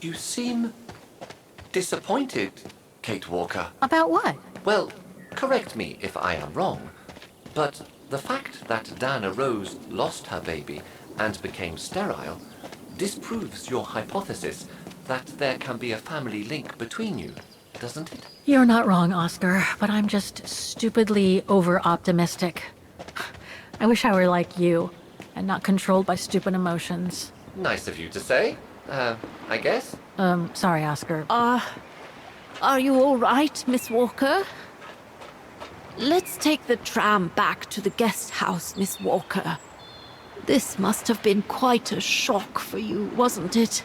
You seem disappointed, Kate Walker. About what? Well, correct me if I am wrong, but the fact that Dana Roze lost her baby and became sterile disproves your hypothesis that there can be a family link between you, doesn't it? You're not wrong, Oscar, but I'm just stupidly over-optimistic. I wish I were like you, and not controlled by stupid emotions. Nice of you to say, I guess. Sorry, Oscar. Are you all right, Miss Walker? Let's take the tram back to the guest house, Miss Walker. This must have been quite a shock for you, wasn't it?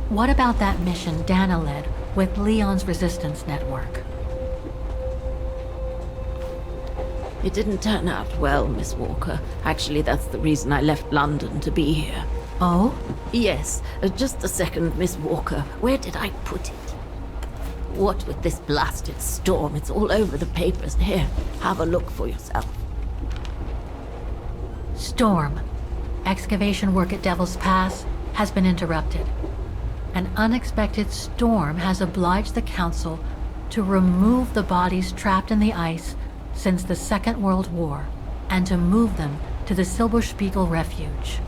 What about that mission Dana led with Leon's resistance network? It didn't turn out well, Miss Walker. Actually, that's the reason I left London to be here. Oh? Yes, just a second, Miss Walker. Where did I put it? What with this blasted storm? It's all over the papers. Here, have a look for yourself. Storm. Excavation work at Devil's Pass has been interrupted. An unexpected storm has obliged the Council to remove the bodies trapped in the ice since the Second World War and to move them to the Silberspiegel Refuge.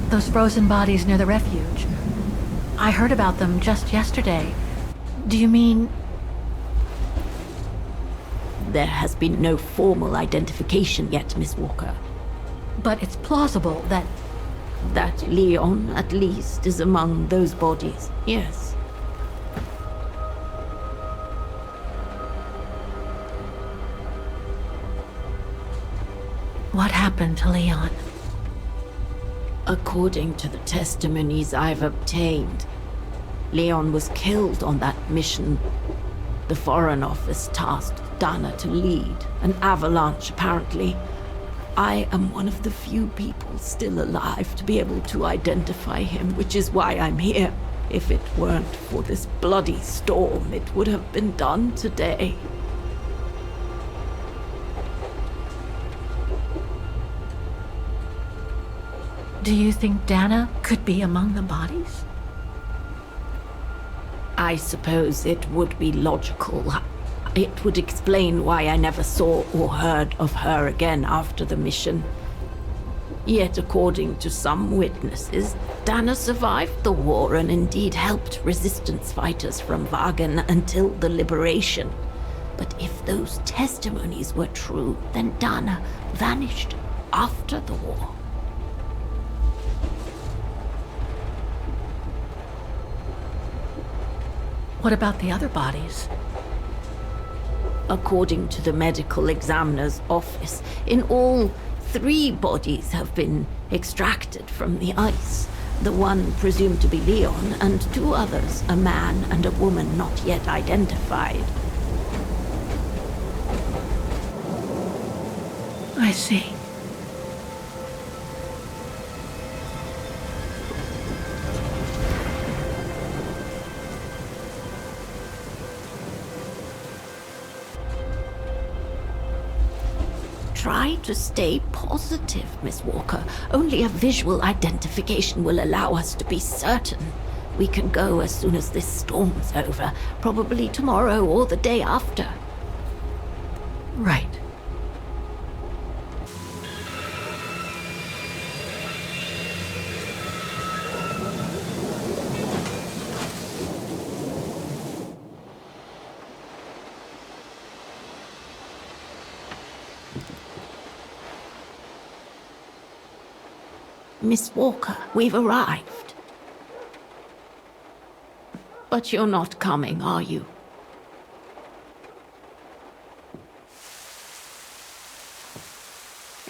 Those frozen bodies near the refuge. I heard about them just yesterday. Do you mean... There has been no formal identification yet, Miss Walker. But it's plausible that... That Leon, at least, is among those bodies, yes. What happened to Leon? According to the testimonies I've obtained, Leon was killed on that mission. The Foreign Office tasked Dana to lead an avalanche, apparently. I am one of the few people still alive to be able to identify him, which is why I'm here. If it weren't for this bloody storm, it would have been done today. Do you think Dana could be among the bodies? I suppose it would be logical. It would explain why I never saw or heard of her again after the mission. Yet, according to some witnesses, Dana survived the war and indeed helped resistance fighters from Vaghen until the liberation. But if those testimonies were true, then Dana vanished after the war. What about the other bodies? According to the medical examiner's office, in all, 3 bodies have been extracted from the ice. The one presumed to be Leon, and 2 others, a man and a woman not yet identified. I see. Try to stay positive, Miss Walker. Only a visual identification will allow us to be certain. We can go as soon as this storm's over, probably tomorrow or the day after. Right. Miss Walker, we've arrived. But you're not coming, are you?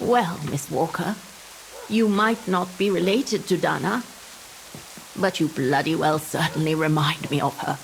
Well, Miss Walker, you might not be related to Dana, but you bloody well certainly remind me of her.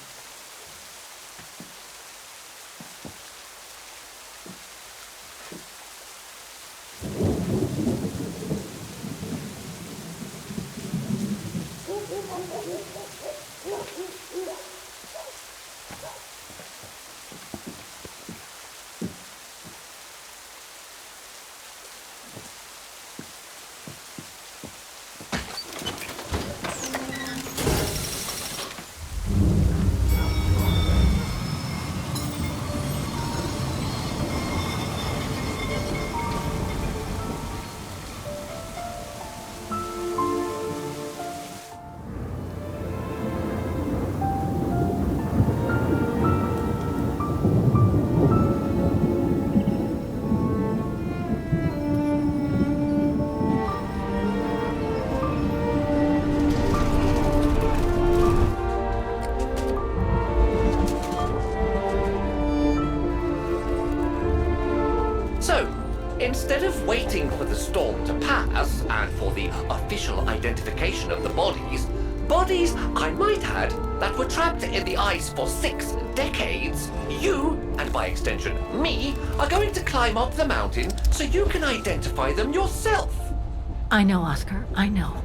Instead of waiting for the storm to pass and for the official identification of the bodies, I might add, that were trapped in the ice for 6 decades, you, and by extension me, are going to climb up the mountain so you can identify them yourself. I know, Oscar, I know.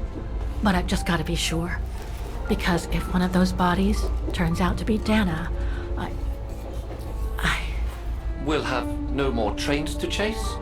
But I've just got to be sure. Because if one of those bodies turns out to be Dana, I... We'll have no more trains to chase?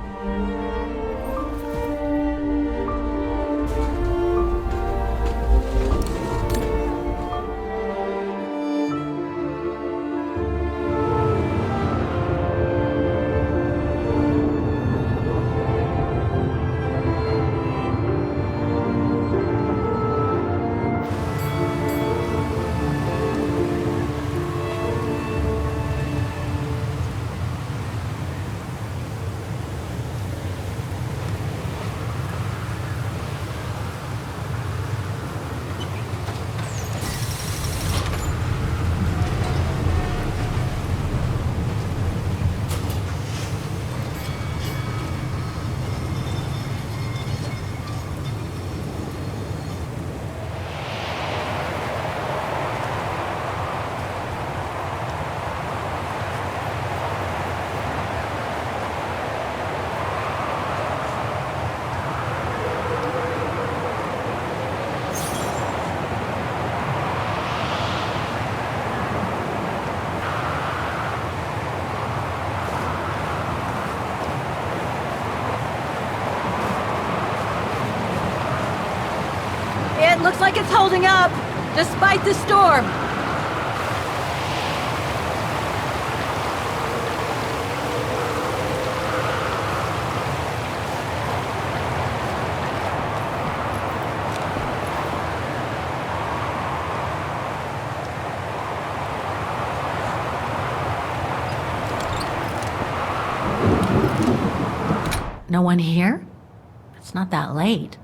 It looks like it's holding up, despite the storm. No one here? It's not that late.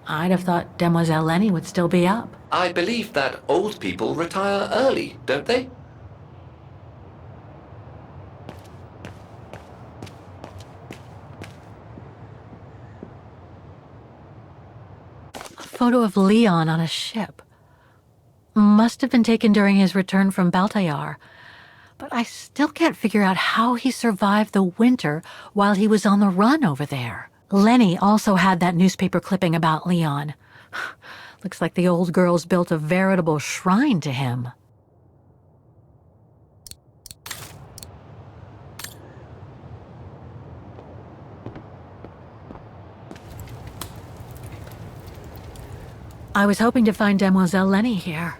I'd have thought Demoiselle Lenny would still be up. I believe that old people retire early, don't they? photo of Leon on a ship. Must have been taken during his return from Baltayar. But I still can't figure out how he survived the winter while he was on the run over there. Lenny also had that newspaper clipping about Leon. Looks like the old girl's built a veritable shrine to him. I was hoping to find Demoiselle Lenny here.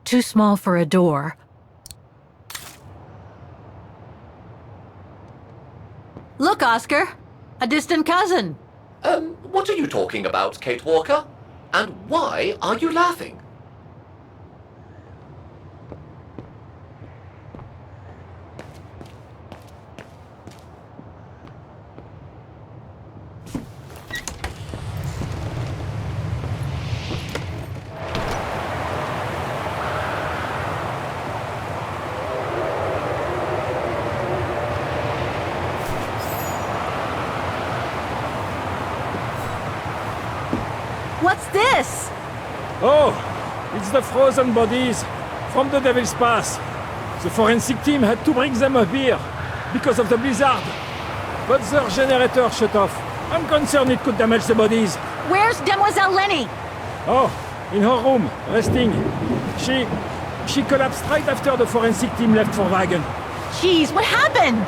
Too small for a door. Look, Oscar! A distant cousin! What are you talking about, Kate Walker? And why are you laughing? What's this? Oh, it's the frozen bodies from the Devil's Pass. The forensic team had to bring them up here because of the blizzard. But their generator shut off. I'm concerned it could damage the bodies. Where's Demoiselle Lenny? Oh, in her room, resting. She collapsed right after the forensic team left for Vaghen. Jeez, what happened?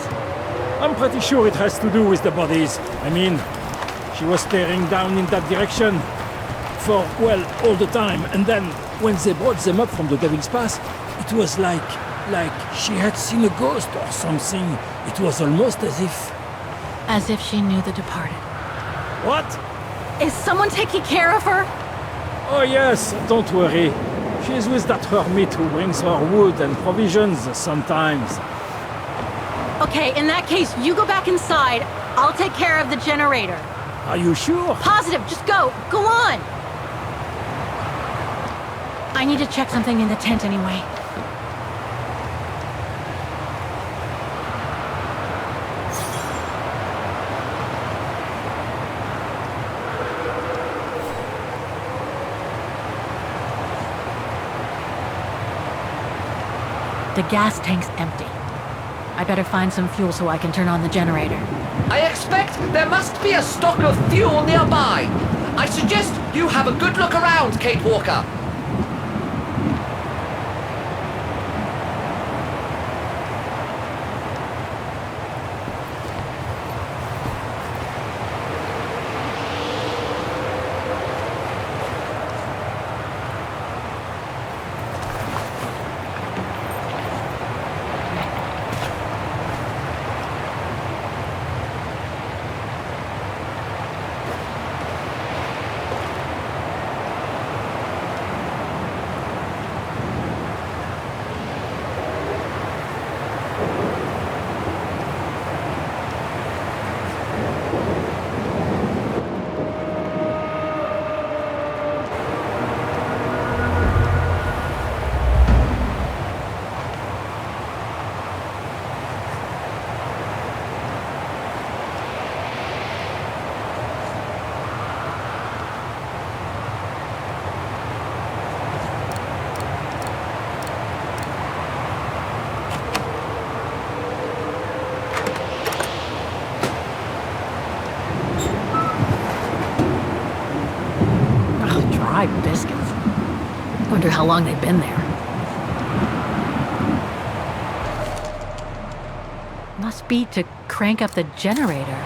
I'm pretty sure it has to do with the bodies. I mean, she was staring down in that direction for, well, all the time. And then, when they brought them up from the Devil's Pass, it was like she had seen a ghost or something. It was almost as if... As if she knew the departed. What? Is someone taking care of her? Oh yes, don't worry. She's with that hermit who brings her wood and provisions sometimes. Okay, in that case, you go back inside. I'll take care of the generator. Are you sure? Positive, just go. Go on. I need to check something in the tent anyway. The gas tank's empty. I better find some fuel so I can turn on the generator. I expect there must be a stock of fuel nearby. I suggest you have a good look around, Kate Walker. Biscuits. Wonder how long they've been there. Must be to crank up the generator.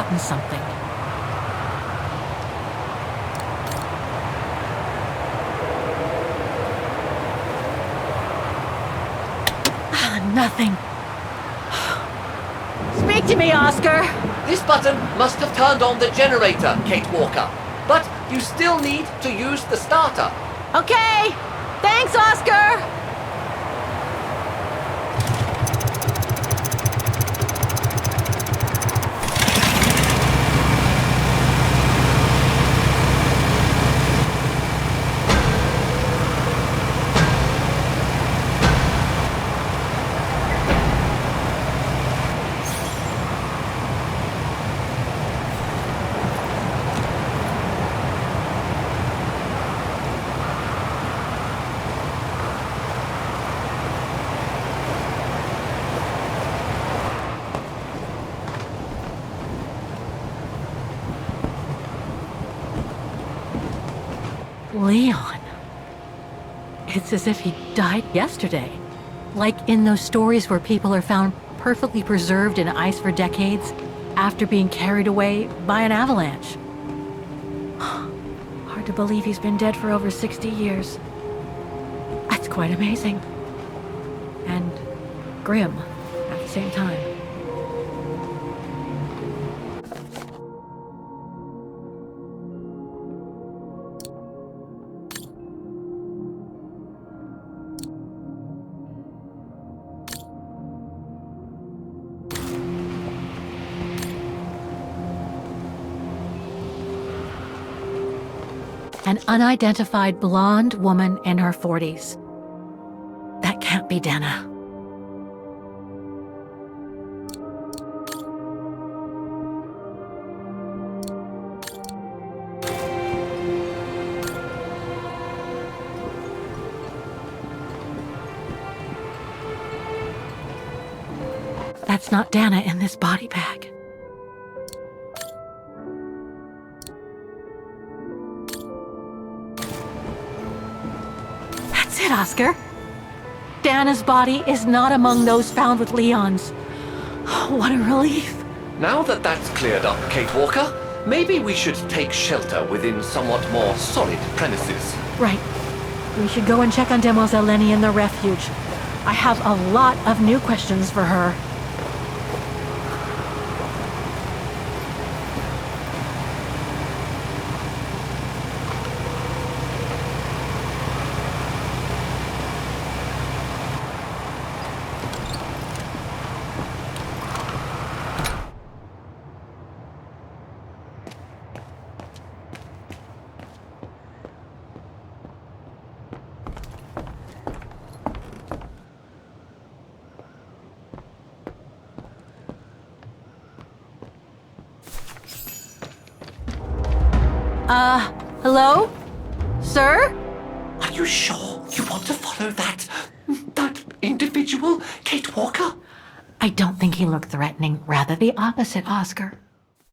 forgotten something. Nothing. Speak to me, Oscar! This button must have turned on the generator, Kate Walker. But you still need to use the starter. Okay! Thanks, Oscar! Leon. It's as if he died yesterday. Like in those stories where people are found perfectly preserved in ice for decades after being carried away by an avalanche. Hard to believe he's been dead for over 60 years. That's quite amazing. And grim at the same time. An unidentified blonde woman in her 40s. That can't be Dana. That's not Dana in this body bag. That's it, Oscar. Dana's body is not among those found with Leon's. What a relief. Now that that's cleared up, Kate Walker, maybe we should take shelter within somewhat more solid premises. Right. We should go and check on Demoiselle Lenny in the refuge. I have a lot of new questions for her. Hello? Sir? Are you sure you want to follow that individual, Kate Walker? I don't think he looked threatening. Rather the opposite, Oscar.